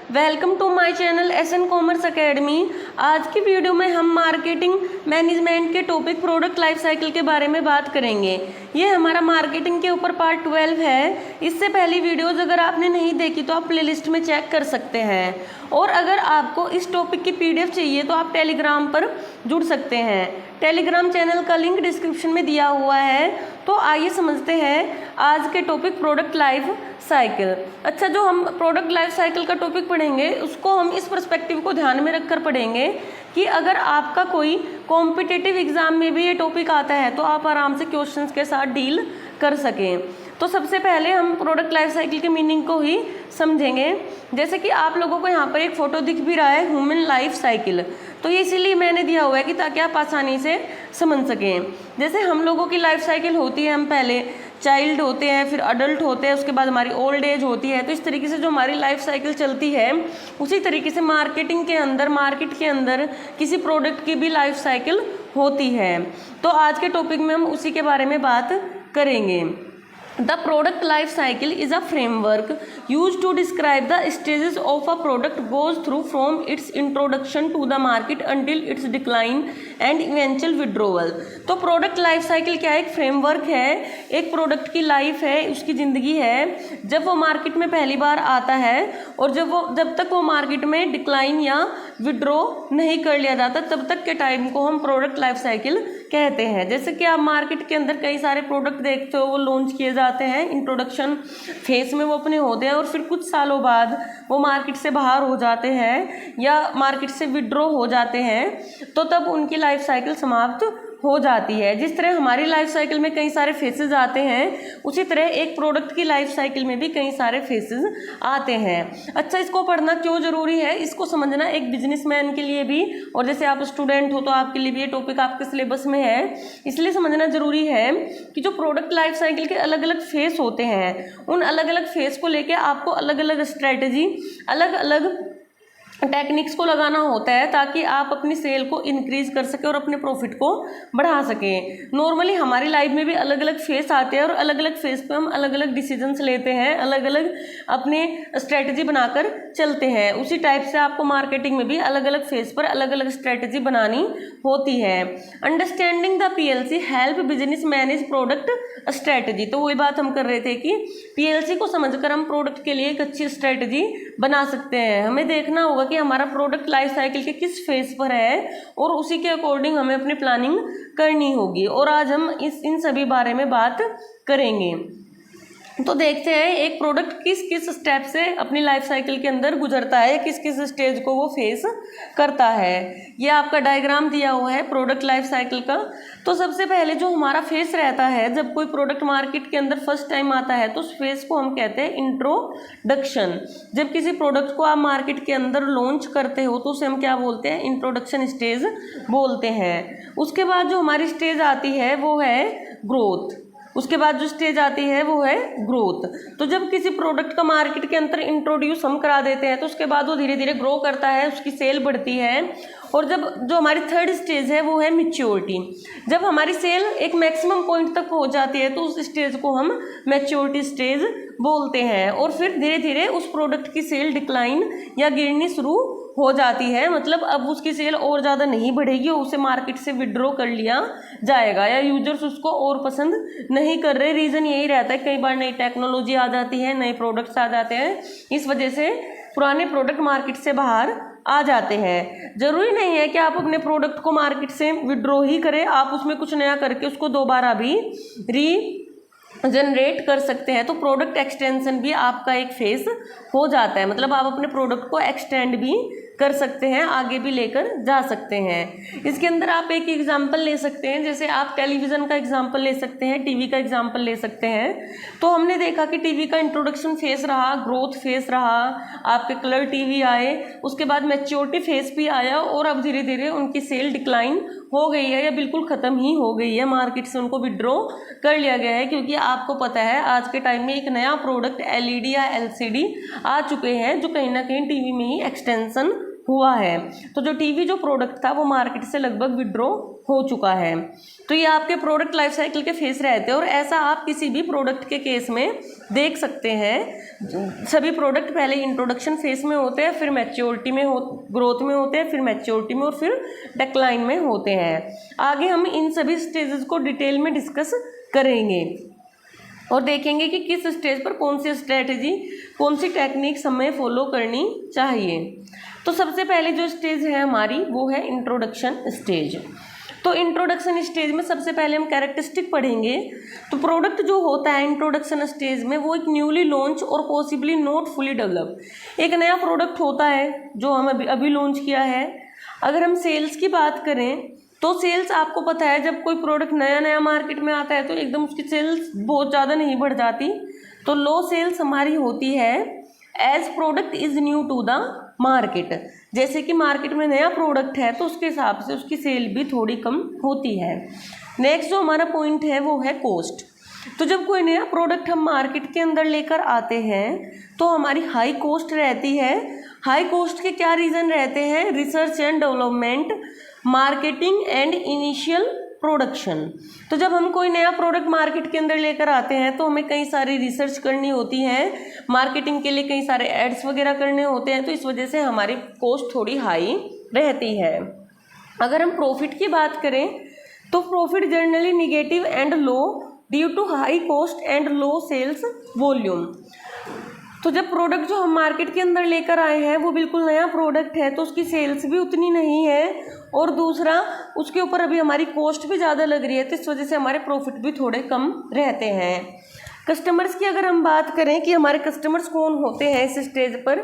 Welcome to my channel SN commerce academy. आज की वीडियो में हम मार्केटिंग मैनेजमेंट के टॉपिक प्रोडक्ट लाइफ साइकिल के बारे में बात करेंगे। ये हमारा मार्केटिंग के ऊपर पार्ट 12 है। इससे पहली वीडियोज़ अगर आपने नहीं देखी तो आप प्लेलिस्ट में चेक कर सकते हैं। और अगर आपको इस टॉपिक की पीडीएफ चाहिए तो आप टेलीग्राम पर जुड़ सकते हैं। टेलीग्राम चैनल का लिंक डिस्क्रिप्शन में दिया हुआ है। तो आइए समझते हैं आज के टॉपिक प्रोडक्ट लाइफ साइकिल। अच्छा, जो हम प्रोडक्ट लाइफ साइकिल का टॉपिक पढ़ेंगे उसको हम इस पर्सपेक्टिव को ध्यान में रखकर पढ़ेंगे कि अगर आपका कोई कॉम्पिटिटिव एग्जाम में भी ये टॉपिक आता है तो आप आराम से क्वेश्चंस के साथ डील कर सकें। तो सबसे पहले हम प्रोडक्ट लाइफ साइकिल के मीनिंग को ही समझेंगे। जैसे कि आप लोगों को यहाँ पर एक फ़ोटो दिख भी रहा है, ह्यूमन लाइफ साइकिल। तो ये इसीलिए मैंने दिया हुआ है कि ताकि आप आसानी से समझ सकें। जैसे हम लोगों की लाइफ साइकिल होती है, हम पहले चाइल्ड होते हैं, फिर अडल्ट होते हैं, उसके बाद हमारी ओल्ड एज होती है। तो इस तरीके से जो हमारी लाइफ साइकिल चलती है उसी तरीके से मार्केट के अंदर किसी प्रोडक्ट की भी लाइफ साइकिल होती है। तो आज के टॉपिक में हम उसी के बारे में बात करेंगे। The product life cycle is a framework used to describe the stages of a product goes through from its introduction to the market until its decline and eventual withdrawal। तो प्रोडक्ट लाइफ साइकिल क्या है? एक framework है, एक product की life है, उसकी ज़िंदगी है जब वो मार्केट में पहली बार आता है और जब तक वो मार्केट में डिक्लाइन या विड्रॉ नहीं कर लिया जाता तब तक के टाइम को हम प्रोडक्ट लाइफ साइकिल कहते हैं। जैसे कि आप मार्केट के अंदर कई सारे प्रोडक्ट देखते हो, वो लॉन्च किए जाते हैं, इंट्रोडक्शन फेस में वो अपने होते हैं और फिर कुछ सालों बाद वो मार्केट से बाहर हो जाते हैं या मार्केट से विड्रॉ हो जाते हैं, तो तब उनकी लाइफ साइकिल समाप्त हो जाती है। जिस तरह हमारी लाइफ साइकिल में कई सारे फेसेस आते हैं उसी तरह एक प्रोडक्ट की लाइफ साइकिल में भी कई सारे फेसेस आते हैं। अच्छा, इसको पढ़ना क्यों ज़रूरी है? इसको समझना एक बिजनेसमैन के लिए भी, और जैसे आप स्टूडेंट हो तो आपके लिए भी ये टॉपिक आपके सिलेबस में है, इसलिए समझना ज़रूरी है कि जो प्रोडक्ट लाइफ साइकिल के अलग अलग फेस होते हैं उन अलग अलग फेस को लेकर आपको अलग अलग स्ट्रैटेजी, अलग अलग टेक्निक्स को लगाना होता है ताकि आप अपनी सेल को इंक्रीज कर सकें और अपने प्रॉफिट को बढ़ा सकें। नॉर्मली हमारी लाइफ में भी अलग अलग फेस आते हैं और अलग अलग फेस पे हम अलग अलग डिसीजंस लेते हैं, अलग अलग अपने स्ट्रेटजी बनाकर चलते हैं। उसी टाइप से आपको मार्केटिंग में भी अलग अलग फेस पर अलग अलग स्ट्रेटजी बनानी होती है। Understanding the PLC help business manage product strategy. तो वही बात हम कर रहे थे कि पीएलसी को समझकर हम प्रोडक्ट के लिए एक अच्छी स्ट्रेटजी बना सकते हैं। हमें देखना होगा कि हमारा प्रोडक्ट लाइफ साइकिल के किस फेज पर है और उसी के अकॉर्डिंग हमें अपनी प्लानिंग करनी होगी। और आज हम इन सभी बारे में बात करेंगे। तो देखते हैं एक प्रोडक्ट किस किस स्टेप से अपनी लाइफ साइकिल के अंदर गुजरता है, किस किस स्टेज को वो फेस करता है। ये आपका डायग्राम दिया हुआ है प्रोडक्ट लाइफ साइकिल का। तो सबसे पहले जो हमारा फेस रहता है जब कोई प्रोडक्ट मार्केट के अंदर फर्स्ट टाइम आता है तो उस फेस को हम कहते हैं इंट्रोडक्शन। जब किसी प्रोडक्ट को आप मार्केट के अंदर लॉन्च करते हो तो उसे हम क्या बोलते हैं? इंट्रोडक्शन स्टेज बोलते हैं। उसके बाद जो हमारी स्टेज आती है वो है ग्रोथ। उसके बाद जो स्टेज आती है वो है ग्रोथ। तो जब किसी प्रोडक्ट का मार्केट के अंदर इंट्रोड्यूस हम करा देते हैं तो उसके बाद वो धीरे धीरे ग्रो करता है, उसकी सेल बढ़ती है। और जब जो हमारी थर्ड स्टेज है वो है मैच्योरिटी। जब हमारी सेल एक मैक्सिमम पॉइंट तक पहुंच जाती है तो उस स्टेज को हम मैच्योरिटी स्टेज बोलते हैं। और फिर धीरे धीरे उस प्रोडक्ट की सेल डिक्लाइन या गिरनी शुरू हो जाती है, मतलब अब उसकी सेल और ज़्यादा नहीं बढ़ेगी और उसे मार्केट से विड्रॉ कर लिया जाएगा या यूजर्स उसको और पसंद नहीं कर रहे। रीज़न यही रहता है, कई बार नई टेक्नोलॉजी आ जाती है, नए प्रोडक्ट्स आ जाते हैं, इस वजह से पुराने प्रोडक्ट मार्केट से बाहर आ जाते हैं। ज़रूरी नहीं है कि आप अपने प्रोडक्ट को मार्केट से विड्रॉ ही करें, आप उसमें कुछ नया करके उसको दोबारा भी जनरेट कर सकते हैं। तो प्रोडक्ट एक्सटेंशन भी आपका एक फेस हो जाता है, मतलब आप अपने प्रोडक्ट को एक्सटेंड भी कर सकते हैं, आगे भी लेकर जा सकते हैं। इसके अंदर आप एक एग्जांपल ले सकते हैं, जैसे आप टेलीविज़न का एग्जांपल ले सकते हैं, टीवी का एग्जांपल ले सकते हैं। तो हमने देखा कि टीवी का इंट्रोडक्शन फेस रहा, ग्रोथ फेस रहा, आपके कलर टीवी आए, उसके बाद मैच्योरिटी फेस भी आया और अब धीरे धीरे उनकी सेल डिक्लाइन हो गई है या बिल्कुल ख़त्म ही हो गई है, मार्केट से उनको विड्रॉ कर लिया गया है। क्योंकि आपको पता है आज के टाइम में एक नया प्रोडक्ट एलईडी या एलसीडी आ चुके हैं जो कहीं ना कहीं टीवी में ही एक्सटेंशन हुआ है। तो जो टीवी जो प्रोडक्ट था वो मार्केट से लगभग विड्रॉ हो चुका है। तो ये आपके प्रोडक्ट लाइफ साइकिल के फेस रहते हैं और ऐसा आप किसी भी प्रोडक्ट के केस में देख सकते हैं। सभी प्रोडक्ट पहले इंट्रोडक्शन फेस में होते हैं, फिर मैच्योरिटी में ग्रोथ में होते हैं, फिर मैच्योरिटी में और फिर डिक्लाइन में होते हैं। आगे हम इन सभी स्टेजेस को डिटेल में डिस्कस करेंगे और देखेंगे कि किस स्टेज पर कौन सी स्ट्रेटजी, कौन सी टेक्निक्स हमें फॉलो करनी चाहिए। तो सबसे पहले जो स्टेज है हमारी वो है इंट्रोडक्शन स्टेज। तो इंट्रोडक्शन स्टेज में सबसे पहले हम कैरेक्टरिस्टिक पढ़ेंगे। तो प्रोडक्ट जो होता है इंट्रोडक्शन स्टेज में वो एक न्यूली लॉन्च और पॉसिबली नॉट फुली डेवलप एक नया प्रोडक्ट होता है जो हम अभी लॉन्च किया है। अगर हम सेल्स की बात करें तो सेल्स आपको पता है जब कोई प्रोडक्ट नया नया मार्केट में आता है तो एकदम उसकी सेल्स बहुत ज़्यादा नहीं बढ़ जाती। तो लो सेल्स हमारी होती है as product is new to the market. जैसे कि मार्केट में नया प्रोडक्ट है तो उसके हिसाब से उसकी सेल भी थोड़ी कम होती है। नेक्स्ट जो हमारा पॉइंट है वो है कॉस्ट। तो जब कोई नया प्रोडक्ट हम मार्केट के अंदर लेकर आते हैं तो हमारी हाई कॉस्ट रहती है। हाई कॉस्ट के क्या रीज़न रहते हैं? Research and development, marketing and initial production. तो जब हम कोई नया प्रोडक्ट मार्केट के अंदर लेकर आते हैं तो हमें कई सारी रिसर्च करनी होती है, मार्केटिंग के लिए कई सारे एड्स वगैरह करने होते हैं, तो इस वजह से हमारी कॉस्ट थोड़ी हाई रहती है। अगर हम प्रॉफिट की बात करें तो profit generally negative and low due to high cost and low sales volume. तो जब प्रोडक्ट जो हम मार्केट के अंदर लेकर आए हैं वो बिल्कुल नया प्रोडक्ट है तो उसकी सेल्स भी उतनी नहीं है और दूसरा उसके ऊपर अभी हमारी कॉस्ट भी ज़्यादा लग रही है, तो इस वजह से हमारे प्रॉफिट भी थोड़े कम रहते हैं। कस्टमर्स की अगर हम बात करें कि हमारे कस्टमर्स कौन होते हैं इस स्टेज पर,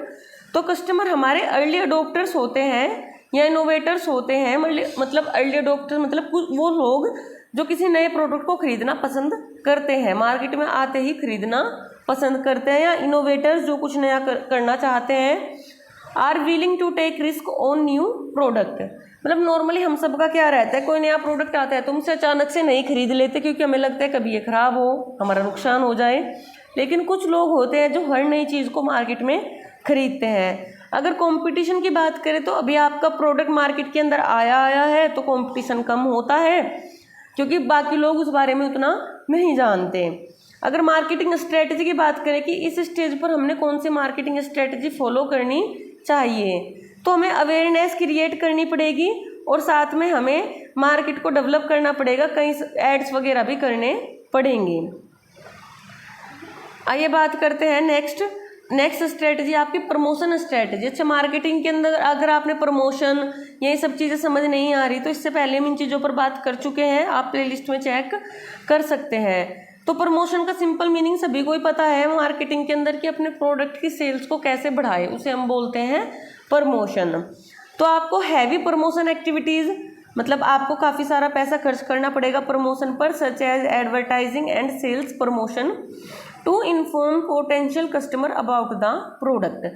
तो कस्टमर हमारे अर्ली अडोप्टर्स होते हैं या इनोवेटर्स होते हैं। मतलब अर्ली अडोप्टर मतलब वो लोग जो किसी नए प्रोडक्ट को खरीदना पसंद करते हैं, मार्केट में आते ही खरीदना पसंद करते हैं, या इनोवेटर्स जो कुछ नया करना चाहते हैं। Are willing to take risk on new product. मतलब नॉर्मली हम सबका क्या रहता है, कोई नया प्रोडक्ट आता है तो हमसे अचानक से नहीं खरीद लेते क्योंकि हमें लगता है कभी ये ख़राब हो, हमारा नुकसान हो जाए। लेकिन कुछ लोग होते हैं जो हर नई चीज़ को मार्केट में खरीदते हैं। अगर कंपटीशन की बात करें तो अभी आपका प्रोडक्ट मार्केट के अंदर आया है तो कंपटीशन कम होता है क्योंकि बाकी लोग उस बारे में उतना नहीं जानते। अगर मार्केटिंग स्ट्रेटजी की बात करें कि इस स्टेज पर हमने कौन सी मार्केटिंग स्ट्रेटजी फॉलो करनी चाहिए, तो हमें अवेयरनेस क्रिएट करनी पड़ेगी और साथ में हमें मार्केट को डेवलप करना पड़ेगा, कई एड्स वगैरह भी करने पड़ेंगे। आइए बात करते हैं नेक्स्ट स्ट्रेटजी आपकी प्रमोशन स्ट्रेटजी। अच्छा, मार्केटिंग के अंदर अगर आपने प्रमोशन ये सब चीज़ें समझ नहीं आ रही तो इससे पहले हम इन चीज़ों पर बात कर चुके हैं, आप प्लेलिस्ट में चेक कर सकते हैं। तो प्रमोशन का सिंपल मीनिंग सभी को ही पता है मार्केटिंग के अंदर कि अपने प्रोडक्ट की सेल्स को कैसे बढ़ाए, उसे हम बोलते हैं प्रमोशन। तो आपको हैवी प्रमोशन एक्टिविटीज़ मतलब आपको काफ़ी सारा पैसा खर्च करना पड़ेगा प्रमोशन पर, such as advertising and sales promotion to inform potential customer about the product.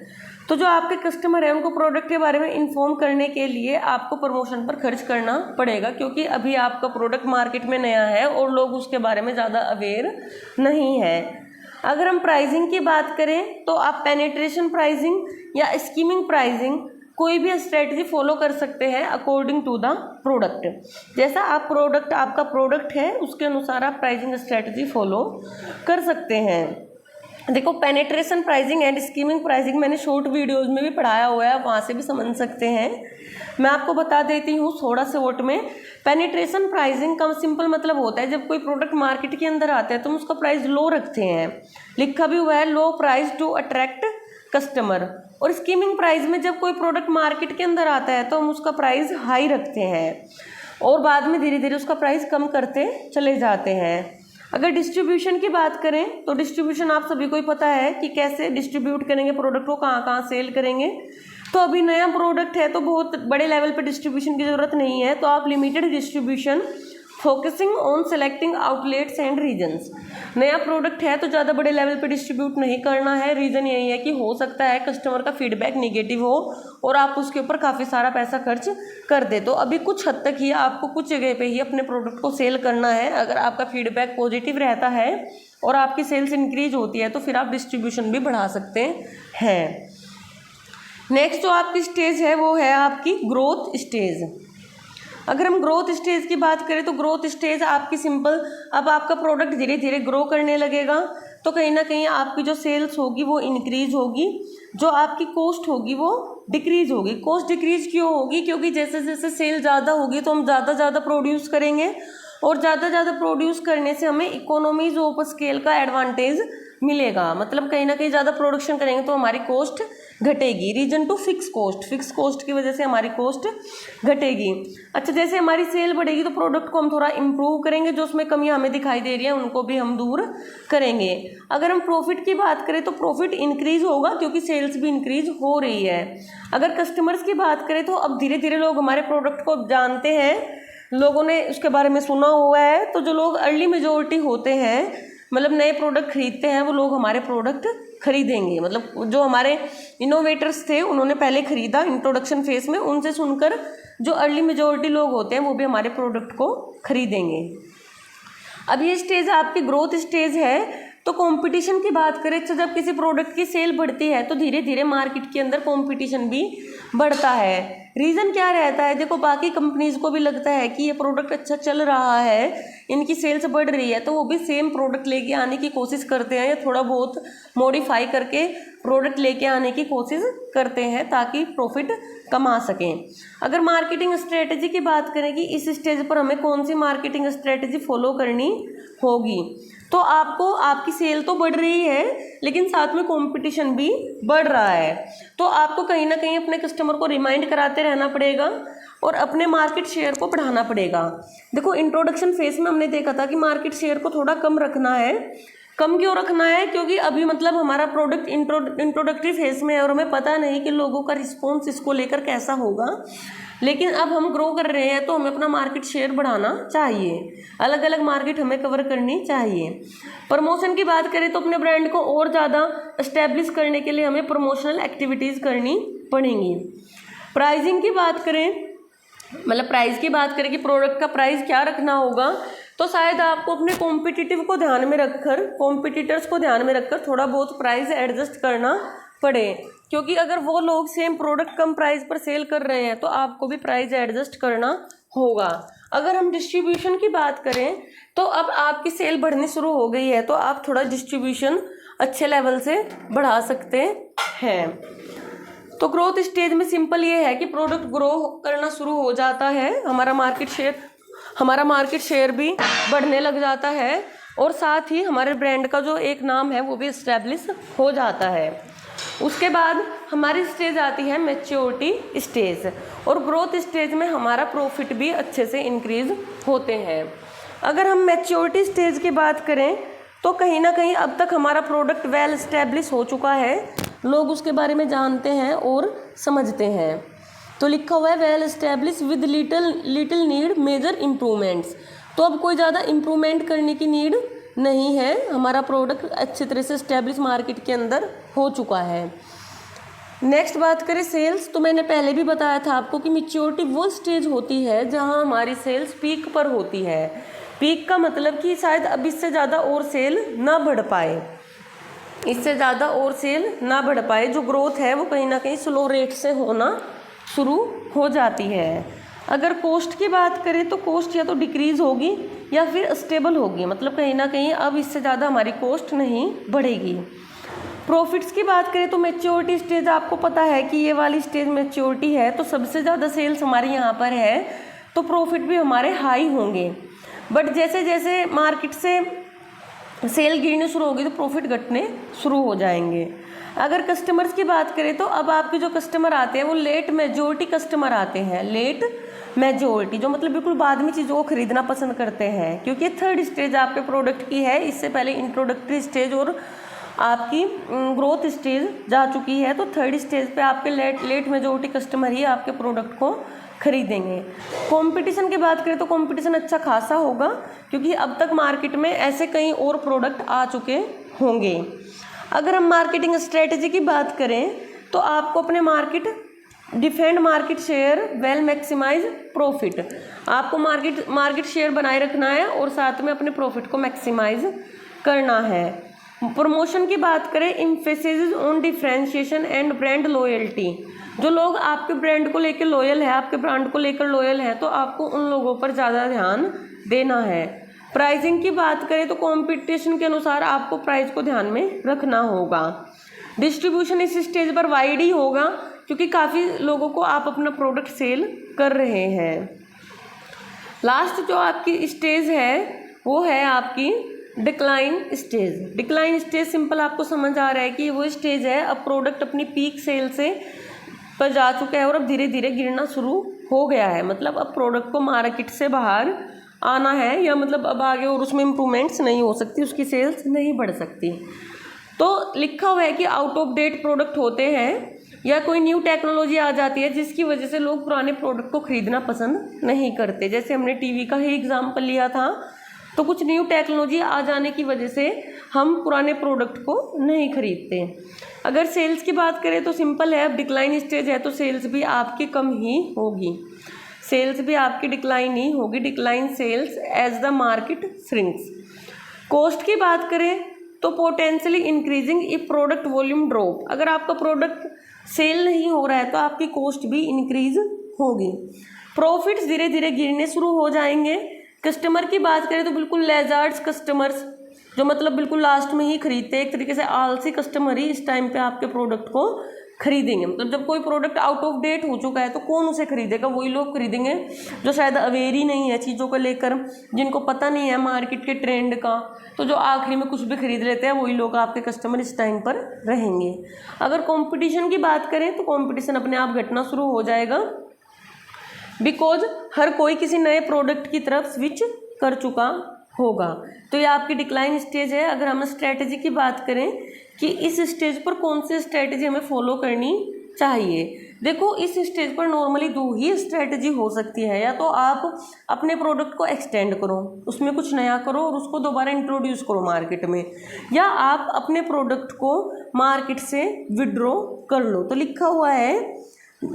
तो जो आपके कस्टमर हैं उनको प्रोडक्ट के बारे में इन्फॉर्म करने के लिए आपको प्रमोशन पर खर्च करना पड़ेगा क्योंकि अभी आपका प्रोडक्ट मार्केट में नया है और लोग उसके बारे में ज़्यादा अवेयर नहीं है। अगर हम प्राइसिंग की बात करें तो आप पेनिट्रेशन प्राइसिंग या स्कीमिंग प्राइसिंग कोई भी स्ट्रेटजी फॉलो कर सकते हैं अकॉर्डिंग टू द प्रोडक्ट। जैसा आपका प्रोडक्ट है उसके अनुसार आप प्राइसिंग स्ट्रेटजी फॉलो कर सकते हैं। देखो, penetration pricing and skimming pricing मैंने शॉर्ट वीडियोस में भी पढ़ाया हुआ है, वहाँ से भी समझ सकते हैं। मैं आपको बता देती हूँ थोड़ा शॉर्ट में। पेनिट्रेशन प्राइसिंग का सिंपल मतलब होता है जब कोई प्रोडक्ट मार्केट के अंदर आता है तो हम उसका प्राइस लो रखते हैं, लिखा भी हुआ है low price to attract customer. और स्कीमिंग प्राइस में जब कोई प्रोडक्ट मार्केट के अंदर आता है तो हम उसका प्राइस हाई रखते हैं और बाद में धीरे धीरे उसका प्राइस कम करते चले जाते हैं। अगर डिस्ट्रीब्यूशन की बात करें तो डिस्ट्रीब्यूशन आप सभी को ही पता है कि कैसे डिस्ट्रीब्यूट करेंगे प्रोडक्ट को, कहाँ कहाँ सेल करेंगे। तो अभी नया प्रोडक्ट है तो बहुत बड़े लेवल पर डिस्ट्रीब्यूशन की ज़रूरत नहीं है, तो आप limited distribution focusing on selecting outlets and regions. नया प्रोडक्ट है तो ज़्यादा बड़े लेवल पे डिस्ट्रीब्यूट नहीं करना है। रीज़न यही है कि हो सकता है कस्टमर का फीडबैक नेगेटिव हो और आप उसके ऊपर काफ़ी सारा पैसा खर्च कर दे। तो अभी कुछ हद तक ही आपको कुछ जगह पे ही अपने प्रोडक्ट को सेल करना है। अगर आपका फीडबैक पॉजिटिव रहता है और आपकी सेल्स इंक्रीज होती है तो फिर आप डिस्ट्रीब्यूशन भी बढ़ा सकते हैं। नेक्स्ट जो आपकी स्टेज है वो है आपकी ग्रोथ स्टेज। अगर हम ग्रोथ स्टेज की बात करें तो ग्रोथ स्टेज आपकी सिंपल, अब आपका प्रोडक्ट धीरे धीरे ग्रो करने लगेगा तो कहीं ना कहीं आपकी जो सेल्स होगी वो इंक्रीज होगी, जो आपकी कॉस्ट होगी वो डिक्रीज होगी। कॉस्ट डिक्रीज क्यों होगी? क्योंकि जैसे जैसे सेल ज़्यादा होगी तो हम ज़्यादा प्रोड्यूस करेंगे और ज़्यादा प्रोड्यूस करने से हमें इकोनॉमीज ऑफ स्केल का एडवांटेज मिलेगा। मतलब कहीं ना कहीं ज़्यादा प्रोडक्शन करेंगे तो हमारी कॉस्ट घटेगी। रीजन टू फिक्स कॉस्ट की वजह से हमारी कॉस्ट घटेगी। अच्छा, जैसे हमारी सेल बढ़ेगी तो प्रोडक्ट को हम थोड़ा इम्प्रूव करेंगे, जो उसमें कमियां हमें दिखाई दे रही है उनको भी हम दूर करेंगे। अगर हम प्रॉफिट की बात करें तो प्रॉफिट इंक्रीज होगा क्योंकि सेल्स भी इंक्रीज हो रही है। अगर कस्टमर्स की बात करें तो अब धीरे धीरे लोग हमारे प्रोडक्ट को जानते हैं, लोगों ने उसके बारे में सुना हुआ है, तो जो लोग अर्ली मेजोरिटी होते हैं, मतलब नए प्रोडक्ट खरीदते हैं, वो लोग हमारे प्रोडक्ट खरीदेंगे। मतलब जो हमारे इनोवेटर्स थे उन्होंने पहले खरीदा इंट्रोडक्शन फेज में, उनसे सुनकर जो अर्ली मेजोरिटी लोग होते हैं वो भी हमारे प्रोडक्ट को खरीदेंगे। अब ये स्टेज आपकी ग्रोथ स्टेज है। तो कंपटीशन की बात करें तो जब किसी प्रोडक्ट की सेल बढ़ती है तो धीरे धीरे मार्केट के अंदर कंपटीशन भी बढ़ता है। रीज़न क्या रहता है? देखो, बाकी कंपनीज को भी लगता है कि ये प्रोडक्ट अच्छा चल रहा है, इनकी सेल्स बढ़ रही है, तो वो भी सेम प्रोडक्ट लेके आने की कोशिश करते हैं या थोड़ा बहुत मॉडिफाई करके प्रोडक्ट लेके आने की कोशिश करते हैं ताकि प्रॉफिट कमा सकें। अगर मार्केटिंग स्ट्रेटजी की बात करें कि इस स्टेज पर हमें कौन सी मार्केटिंग स्ट्रेटजी फॉलो करनी होगी, तो आपको आपकी सेल तो बढ़ रही है लेकिन साथ में कंपटीशन भी बढ़ रहा है, तो आपको कहीं ना कहीं अपने कस्टमर को रिमाइंड कराते रहना पड़ेगा और अपने मार्केट शेयर को बढ़ाना पड़ेगा। देखो, इंट्रोडक्शन फेज में हमने देखा था कि मार्केट शेयर को थोड़ा कम रखना है। कम क्यों रखना है? क्योंकि अभी मतलब हमारा प्रोडक्ट इंट्रोडक्टरी फेज में है और हमें पता नहीं कि लोगों का रिस्पॉन्स इसको लेकर कैसा होगा। लेकिन अब हम ग्रो कर रहे हैं तो हमें अपना मार्केट शेयर बढ़ाना चाहिए, अलग अलग मार्केट हमें कवर करनी चाहिए। प्रमोशन की बात करें तो अपने ब्रांड को और ज़्यादा एस्टेब्लिश करने के लिए हमें प्रमोशनल एक्टिविटीज़ करनी पड़ेंगी। प्राइसिंग की बात करें, मतलब प्राइस की बात करें कि प्रोडक्ट का प्राइस क्या रखना होगा, तो शायद आपको अपने कॉम्पिटिटिव को ध्यान में रखकर, कॉम्पिटिटर्स को ध्यान में रखकर थोड़ा बहुत प्राइस एडजस्ट करना पड़े, क्योंकि अगर वो लोग सेम प्रोडक्ट कम प्राइस पर सेल कर रहे हैं तो आपको भी प्राइस एडजस्ट करना होगा। अगर हम डिस्ट्रीब्यूशन की बात करें तो अब आपकी सेल बढ़नी शुरू हो गई है तो आप थोड़ा डिस्ट्रीब्यूशन अच्छे लेवल से बढ़ा सकते हैं। तो ग्रोथ स्टेज में सिंपल ये है कि प्रोडक्ट ग्रो करना शुरू हो जाता है, हमारा मार्केट शेयर भी बढ़ने लग जाता है और साथ ही हमारे ब्रांड का जो एक नाम है वो भी इस्टेब्लिश हो जाता है। उसके बाद हमारी स्टेज आती है मैच्योरिटी स्टेज, और ग्रोथ स्टेज में हमारा प्रॉफिट भी अच्छे से इंक्रीज होते हैं। अगर हम मैच्योरिटी स्टेज की बात करें तो कहीं ना कहीं अब तक हमारा प्रोडक्ट वेल एस्टेब्लिश हो चुका है, लोग उसके बारे में जानते हैं और समझते हैं। तो लिखा हुआ है well establish with little need major improvements. तो अब कोई ज़्यादा इम्प्रूवमेंट करने की नीड नहीं है, हमारा प्रोडक्ट अच्छी तरह से एस्टेब्लिश मार्केट के अंदर हो चुका है। नेक्स्ट बात करें सेल्स, तो मैंने पहले भी बताया था आपको कि मैच्योरिटी वो स्टेज होती है जहां हमारी सेल्स पीक पर होती है। पीक का मतलब कि शायद अब इससे ज़्यादा और सेल ना बढ़ पाए, इससे ज़्यादा और सेल ना बढ़ पाए। जो ग्रोथ है वो कहीं ना कहीं स्लो रेट से होना शुरू हो जाती है। अगर कॉस्ट की बात करें तो कॉस्ट या तो डिक्रीज़ होगी या फिर स्टेबल होगी, मतलब कहीं ना कहीं अब इससे ज़्यादा हमारी कॉस्ट नहीं बढ़ेगी। प्रॉफिट्स की बात करें तो मैच्योरिटी स्टेज, आपको पता है कि ये वाली स्टेज मैच्योरिटी है तो सबसे ज़्यादा सेल्स हमारे यहाँ पर है तो प्रॉफिट भी हमारे हाई होंगे। बट जैसे जैसे मार्केट से सेल गिरने शुरू होगी तो प्रॉफिट घटने शुरू हो जाएंगे। अगर कस्टमर्स की बात करें तो अब आपके जो कस्टमर आते हैं वो लेट मेजोरिटी कस्टमर आते हैं। लेट मेजोरिटी जो मतलब बिल्कुल बाद में चीज़ों को खरीदना पसंद करते हैं, क्योंकि थर्ड स्टेज आपके प्रोडक्ट की है, इससे पहले इंट्रोडक्टरी स्टेज और आपकी ग्रोथ स्टेज जा चुकी है। तो थर्ड स्टेज पे आपके लेट मेजोरिटी कस्टमर ही आपके प्रोडक्ट को खरीदेंगे। कंपटीशन की बात करें तो कंपटीशन अच्छा खासा होगा, क्योंकि अब तक मार्केट में ऐसे कई और प्रोडक्ट आ चुके होंगे। अगर हम मार्केटिंग स्ट्रेटजी की बात करें तो आपको अपने defend market share well maximize profit, आपको मार्केट शेयर बनाए रखना है और साथ में अपने प्रॉफिट को मैक्सिमाइज करना है। प्रमोशन की बात करें, emphasis on differentiation and brand loyalty. जो लोग आपके ब्रांड को लेकर लॉयल है, आपके ब्रांड को लेकर लॉयल है, तो आपको उन लोगों पर ज़्यादा ध्यान देना है। प्राइसिंग की बात करें तो कंपटीशन के अनुसार आपको प्राइस को ध्यान में रखना होगा। डिस्ट्रीब्यूशन इस स्टेज पर वाइड ही होगा क्योंकि काफ़ी लोगों को आप अपना प्रोडक्ट सेल कर रहे हैं। लास्ट जो आपकी स्टेज है वो है आपकी decline stage. Decline stage simple आपको समझ आ रहा है कि वो स्टेज है अब प्रोडक्ट अपनी पीक सेल से पर जा चुका है और अब धीरे धीरे गिरना शुरू हो गया है। मतलब अब प्रोडक्ट को मार्केट से बाहर आना है, या मतलब अब आगे और उसमें इम्प्रूवमेंट्स नहीं हो सकती, उसकी सेल्स नहीं बढ़ सकती। तो लिखा हुआ है कि आउट ऑफ डेट प्रोडक्ट होते हैं या कोई न्यू टेक्नोलॉजी आ जाती है जिसकी वजह से लोग पुराने प्रोडक्ट को खरीदना पसंद नहीं करते। जैसे हमने टीवी का ही एग्जाम्पल लिया था, तो कुछ न्यू टेक्नोलॉजी आ जाने की वजह से हम पुराने प्रोडक्ट को नहीं खरीदते। अगर सेल्स की बात करें तो सिंपल है, अब डिक्लाइन स्टेज है तो सेल्स भी आपकी कम ही होगी, सेल्स भी आपकी डिक्लाइन ही होगी, decline sales as the market shrinks. Cost की बात करें तो potentially increasing if product volume drop. अगर आपका प्रोडक्ट सेल नहीं हो रहा है तो आपकी कॉस्ट भी इंक्रीज होगी। प्रॉफिट्स धीरे धीरे गिरने शुरू हो जाएंगे। कस्टमर की बात करें तो बिल्कुल लेजर्ड्स कस्टमर्स, जो मतलब बिल्कुल लास्ट में ही खरीदते हैं, एक तरीके से आलसी कस्टमर ही इस टाइम पे आपके प्रोडक्ट को खरीदेंगे। मतलब जब कोई प्रोडक्ट आउट ऑफ डेट हो चुका है तो कौन उसे खरीदेगा? वही लोग खरीदेंगे जो शायद अवेयर ही नहीं है चीज़ों को लेकर, जिनको पता नहीं है मार्केट के ट्रेंड का, तो जो आखिरी में कुछ भी खरीद लेते हैं वही लोग आपके कस्टमर इस टाइम पर रहेंगे। अगर कंपटीशन की बात करें तो कंपटीशन अपने आप घटना शुरू हो जाएगा, बिकॉज हर कोई किसी नए प्रोडक्ट की तरफ स्विच कर चुका होगा। तो ये आपकी डिक्लाइन स्टेज है। अगर हम स्ट्रेटजी की बात करें कि इस स्टेज पर कौन सी स्ट्रेटजी हमें फॉलो करनी चाहिए, देखो इस स्टेज पर नॉर्मली दो ही स्ट्रेटजी हो सकती है। या तो आप अपने प्रोडक्ट को एक्सटेंड करो, उसमें कुछ नया करो और उसको दोबारा इंट्रोड्यूस करो मार्केट में, या आप अपने प्रोडक्ट को मार्केट से विड्रॉ कर लो। तो लिखा हुआ है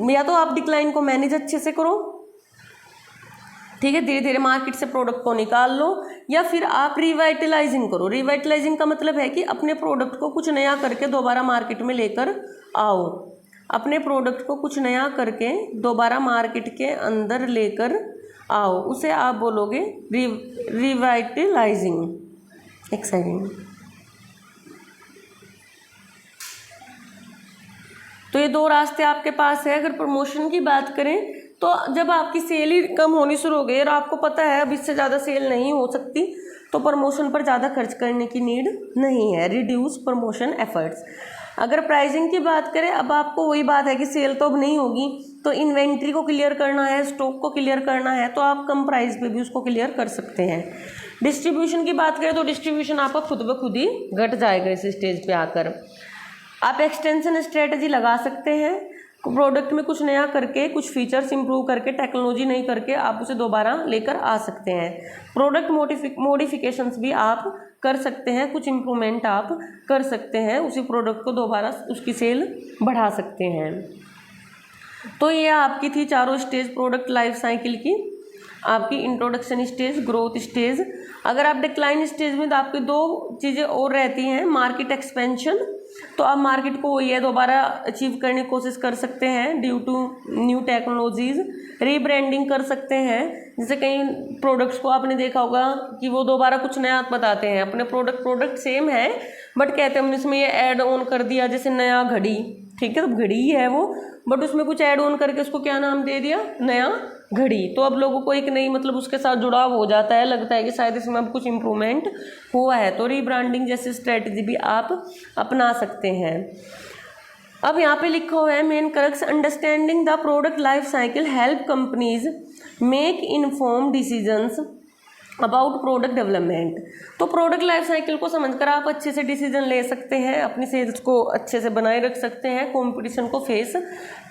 या तो आप डिक्लाइन को मैनेज अच्छे से करो, ठीक है, धीरे धीरे मार्केट से प्रोडक्ट को निकाल लो, या फिर आप रिवाइटलाइजिंग करो। रिवाइटलाइजिंग का मतलब है कि अपने प्रोडक्ट को कुछ नया करके दोबारा मार्केट में लेकर आओ, अपने प्रोडक्ट को कुछ नया करके दोबारा मार्केट के अंदर लेकर आओ, उसे आप बोलोगे रिवाइटलाइजिंग। एक सेकेंड। तो ये दो रास्ते आपके पास है। अगर प्रमोशन की बात करें तो जब आपकी सेल ही कम होनी शुरू हो गई और आपको पता है अब इससे ज़्यादा सेल नहीं हो सकती, तो प्रमोशन पर ज़्यादा खर्च करने की नीड नहीं है, रिड्यूस प्रमोशन एफर्ट्स। अगर प्राइसिंग की बात करें, अब आपको वही बात है कि सेल तो अब नहीं होगी, तो इन्वेंट्री को क्लियर करना है, स्टॉक को क्लियर करना है, तो आप कम प्राइस पे भी उसको क्लियर कर सकते हैं। डिस्ट्रीब्यूशन की बात करें तो डिस्ट्रीब्यूशन आपका खुद ब खुद ही घट जाएगा इस स्टेज पे आकर। आप एक्सटेंशन स्ट्रेटजी लगा सकते हैं, प्रोडक्ट में कुछ नया करके, कुछ फीचर्स इंप्रूव करके, टेक्नोलॉजी नहीं करके आप उसे दोबारा लेकर आ सकते हैं। प्रोडक्ट मॉडिफिकेशंस भी आप कर सकते हैं, कुछ इम्प्रूवमेंट आप कर सकते हैं, उसी प्रोडक्ट को दोबारा उसकी सेल बढ़ा सकते हैं। तो ये आपकी थी चारों स्टेज प्रोडक्ट लाइफ साइकिल की, आपकी इंट्रोडक्शन स्टेज, ग्रोथ स्टेज। अगर आप डिक्लाइन स्टेज में तो आपकी दो चीज़ें और रहती हैं, मार्केट एक्सपेंशन, तो आप मार्केट को ये दोबारा अचीव करने की कोशिश कर सकते हैं due to new technologies, rebranding कर सकते हैं। जैसे कई प्रोडक्ट्स को आपने देखा होगा कि वो दोबारा कुछ नया बताते हैं, अपने प्रोडक्ट सेम है बट कहते हैं हमने इसमें ये ऐड ऑन कर दिया, जैसे नया घड़ी, ठीक है, तो घड़ी ही है वो, बट उसमें कुछ ऐड ऑन करके उसको क्या नाम दे दिया, नया घड़ी। तो अब लोगों को एक नई मतलब उसके साथ जुड़ाव हो जाता है, लगता है कि शायद इसमें अब कुछ इम्प्रूवमेंट हुआ है। तो रीब्रांडिंग जैसी स्ट्रेटजी भी आप अपना सकते हैं। अब यहाँ पे लिखा हुआ है main crux, understanding the product life cycle help companies make inform decisions about product development. तो प्रोडक्ट लाइफ साइकिल को समझकर आप अच्छे से डिसीजन ले सकते हैं, अपनी सेल्स को अच्छे से बनाए रख सकते हैं, कंपटीशन को फेस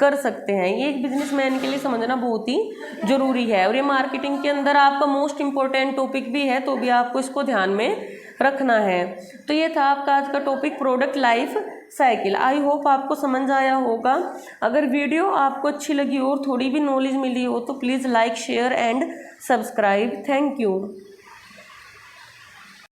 कर सकते हैं। ये एक बिजनेसमैन के लिए समझना बहुत ही ज़रूरी है, और ये मार्केटिंग के अंदर आपका मोस्ट इम्पोर्टेंट टॉपिक भी है, तो भी आपको इसको ध्यान में रखना है। तो ये था आपका आज का topic product life cycle. I hope आपको समझ आया होगा। अगर वीडियो आपको अच्छी लगी और थोड़ी भी नॉलेज मिली हो तो please like, share and subscribe. Thank you.